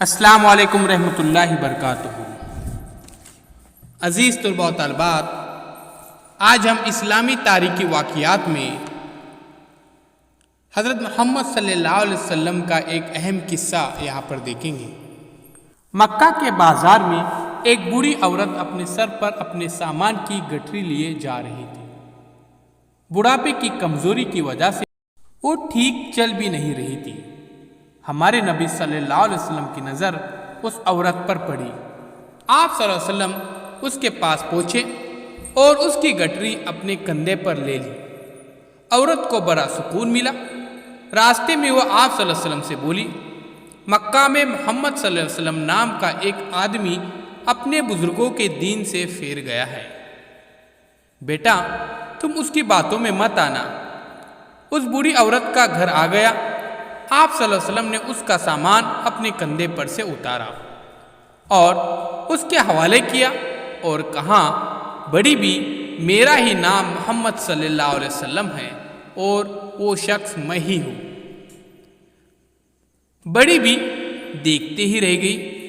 السلام علیکم رحمۃ اللہ وبرکاتہ۔ عزیز طلباء و طالبات، آج ہم اسلامی تاریخی واقعات میں حضرت محمد صلی اللہ علیہ وسلم کا ایک اہم قصہ یہاں پر دیکھیں گے۔ مکہ کے بازار میں ایک بوڑھی عورت اپنے سر پر اپنے سامان کی گٹھری لیے جا رہی تھی۔ بڑھاپے کی کمزوری کی وجہ سے وہ ٹھیک چل بھی نہیں رہی تھی۔ ہمارے نبی صلی اللہ علیہ وسلم کی نظر اس عورت پر پڑی۔ آپ صلی اللہ علیہ وسلم اس کے پاس پہنچے اور اس کی گٹھری اپنے کندھے پر لے لی۔ عورت کو بڑا سکون ملا۔ راستے میں وہ آپ صلی اللہ علیہ وسلم سے بولی، مکہ میں محمد صلی اللہ علیہ وسلم نام کا ایک آدمی اپنے بزرگوں کے دین سے پھیر گیا ہے۔ بیٹا، تم اس کی باتوں میں مت آنا۔ اس بوڑھی عورت کا گھر آ گیا۔ آپ صلی اللہ علیہ وسلم نے اس کا سامان اپنے کندھے پر سے اتارا اور اس کے حوالے کیا اور کہا، بڑی بھی میرا ہی نام محمد صلی اللہ علیہ وسلم ہے اور وہ شخص میں ہی ہوں۔ بڑی بھی دیکھتے ہی رہ گئی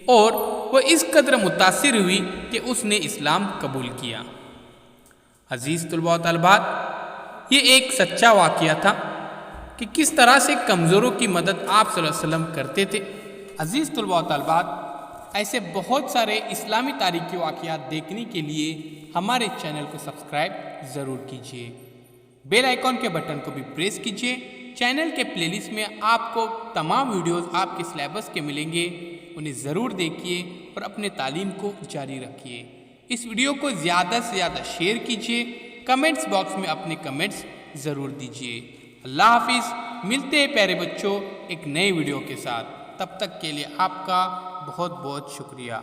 اور وہ اس قدر متاثر ہوئی کہ اس نے اسلام قبول کیا۔ عزیز طلباء و طالبات، یہ ایک سچا واقعہ تھا کہ کس طرح سے کمزوروں کی مدد آپ صلی اللہ علیہ وسلم کرتے تھے۔ عزیز طلباء و طالبات، ایسے بہت سارے اسلامی تاریخی واقعات دیکھنے کے لیے ہمارے چینل کو سبسکرائب ضرور کیجیے۔ بیل آئیکن کے بٹن کو بھی پریس کیجیے۔ چینل کے پلے لسٹ میں آپ کو تمام ویڈیوز آپ کے سلیبس کے ملیں گے، انہیں ضرور دیکھیے اور اپنے تعلیم کو جاری رکھیے۔ اس ویڈیو کو زیادہ سے زیادہ شیئر کیجیے۔ کمنٹس باکس میں اپنے کمنٹس ضرور دیجیے۔ اللہ حافظ۔ ملتے ہیں پیارے بچوں ایک نئے ویڈیو کے ساتھ۔ تب تک کے لیے آپ کا بہت بہت شکریہ۔